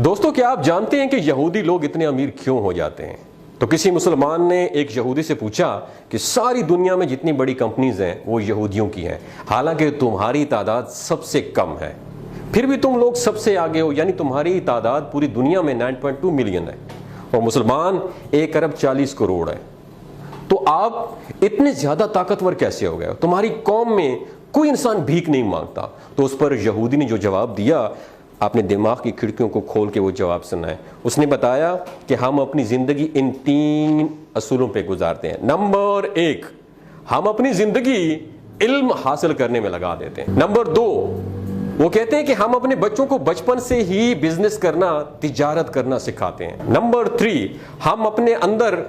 دوستو کیا آپ جانتے ہیں کہ یہودی لوگ اتنے امیر کیوں ہو جاتے ہیں؟ تو کسی مسلمان نے ایک یہودی سے پوچھا کہ ساری دنیا میں جتنی بڑی کمپنیز ہیں وہ یہودیوں کی ہیں، حالانکہ تمہاری تعداد سب سے کم ہے، پھر بھی تم لوگ سب سے آگے ہو، یعنی تمہاری تعداد پوری دنیا میں 9.2 ملین ہے اور مسلمان 1 ارب 40 کروڑ ہے۔ تو آپ اتنے زیادہ طاقتور کیسے ہو گئے؟ تمہاری قوم میں کوئی انسان بھیک نہیں مانگتا۔ تو اس پر یہودی نے جو جواب دیا، آپ نے دماغ کی کھڑکیوں کو کھول کے وہ جواب سنا ہے۔ اس نے بتایا کہ ہم اپنی زندگی ان 3 اصولوں پہ گزارتے ہیں۔ نمبر 1، ہم اپنی زندگی علم حاصل کرنے میں لگا دیتے ہیں۔ نمبر 2، وہ کہتے ہیں کہ ہم اپنے بچوں کو بچپن سے ہی بزنس کرنا، تجارت کرنا سکھاتے ہیں۔ نمبر 3، ہم اپنے اندر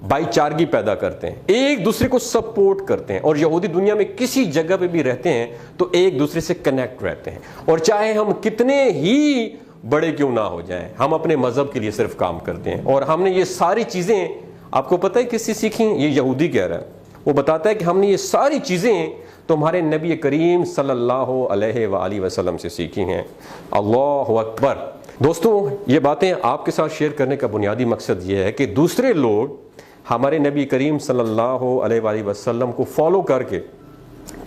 بھائی چارگی پیدا کرتے ہیں، ایک دوسرے کو سپورٹ کرتے ہیں، اور یہودی دنیا میں کسی جگہ پہ بھی رہتے ہیں تو ایک دوسرے سے کنیکٹ رہتے ہیں، اور چاہے ہم کتنے ہی بڑے کیوں نہ ہو جائیں، ہم اپنے مذہب کے لیے صرف کام کرتے ہیں۔ اور ہم نے یہ ساری چیزیں، آپ کو پتہ ہے کس سے سیکھی؟ یہ یہودی کہہ رہا ہے، وہ بتاتا ہے کہ ہم نے یہ ساری چیزیں تمہارے نبی کریم صلی اللہ علیہ وآلہ وسلم سے سیکھی ہیں۔ اللہ اکبر۔ دوستوں، یہ باتیں آپ کے ساتھ شیئر کرنے کا بنیادی مقصد یہ ہے کہ دوسرے لوگ ہمارے نبی کریم صلی اللہ علیہ وآلہ وسلم کو فالو کر کے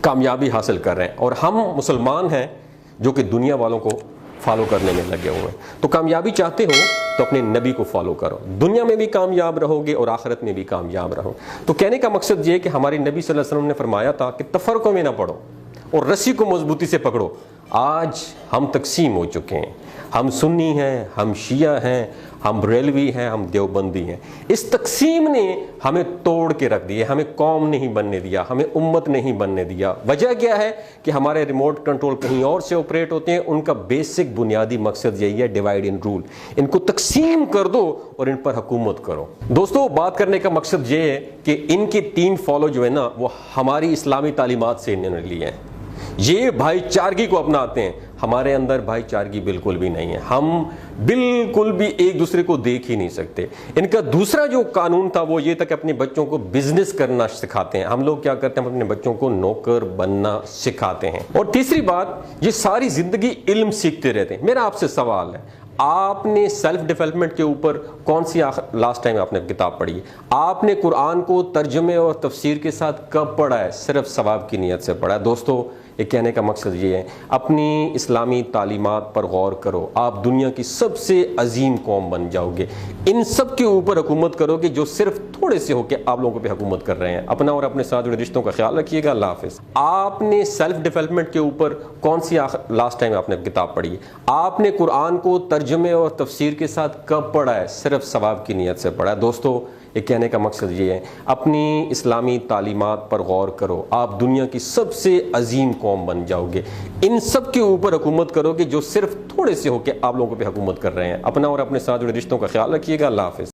کامیابی حاصل کر رہے ہیں، اور ہم مسلمان ہیں جو کہ دنیا والوں کو فالو کرنے میں لگے ہوئے ہیں۔ تو کامیابی چاہتے ہو تو اپنے نبی کو فالو کرو، دنیا میں بھی کامیاب رہو گے اور آخرت میں بھی کامیاب رہو۔ تو کہنے کا مقصد یہ ہے کہ ہمارے نبی صلی اللہ علیہ وسلم نے فرمایا تھا کہ تفرقوں میں نہ پڑو اور رسی کو مضبوطی سے پکڑو۔ آج ہم تقسیم ہو چکے ہیں، ہم سنی ہیں، ہم شیعہ ہیں، ہم بریلوی ہیں، ہم دیوبندی ہیں۔ اس تقسیم نے ہمیں توڑ کے رکھ دیا، ہمیں قوم نہیں بننے دیا، ہمیں امت نہیں بننے دیا۔ وجہ کیا ہے کہ ہمارے ریموٹ کنٹرول کہیں اور سے آپریٹ ہوتے ہیں۔ ان کا بیسک بنیادی مقصد یہی ہے، ڈیوائڈ اینڈ رول، ان کو تقسیم کر دو اور ان پر حکومت کرو۔ دوستو، بات کرنے کا مقصد یہ ہے کہ ان کے 3 فالو جو ہے نا، وہ ہماری اسلامی تعلیمات سے انہوں نے لیے ہیں۔ یہ بھائی چارگی کو اپناتے ہیں، ہمارے اندر بھائی چارگی بالکل بھی نہیں ہے، ہم بالکل بھی ایک دوسرے کو دیکھ ہی نہیں سکتے۔ ان کا دوسرا جو قانون تھا وہ یہ تھا کہ اپنے بچوں کو بزنس کرنا سکھاتے ہیں۔ ہم لوگ کیا کرتے ہیں؟ ہم اپنے بچوں کو نوکر بننا سکھاتے ہیں۔ اور تیسری بات، یہ ساری زندگی علم سیکھتے رہتے ہیں۔ میرا آپ سے سوال ہے، آپ نے سیلف ڈیولپمنٹ کے اوپر کون سی لاسٹ ٹائم آپ نے کتاب پڑھی ہے؟ آپ نے قرآن کو ترجمے اور تفسیر کے ساتھ کب پڑھا ہے؟ صرف ثواب کی نیت سے پڑھا ہے۔ دوستو، یہ کہنے کا مقصد یہ ہے، اپنی اسلامی تعلیمات پر غور کرو، آپ دنیا کی سب سے عظیم قوم بن جاؤ گے۔ ان سب کے اوپر حکومت کرو گے جو صرف تھوڑے سے ہو کے آپ لوگوں پہ حکومت کر رہے ہیں۔ اپنا اور اپنے ساتھ جڑے رشتوں کا خیال رکھیے گا۔ اللہ حافظ۔ آپ نے سیلف ڈیولپمنٹ کے اوپر کون سی لاسٹ ٹائم آپ نے کتاب پڑھی ہے؟ آپ نے قرآن کو ترجمے اور تفسیر کے ساتھ کب پڑھا ہے؟ صرف ثواب کی نیت سے پڑھا ہے۔ دوستو، یہ کہنے کا مقصد یہ ہے، اپنی اسلامی تعلیمات پر غور کرو، آپ دنیا کی سب سے عظیم قوم بن جاؤ گے۔ ان سب کے اوپر حکومت کرو گے جو صرف تھوڑے سے ہو کے آپ لوگوں پہ حکومت کر رہے ہیں۔ اپنا اور اپنے ساتھ جڑے رشتوں کا خیال رکھیے گا۔ اللہ حافظ۔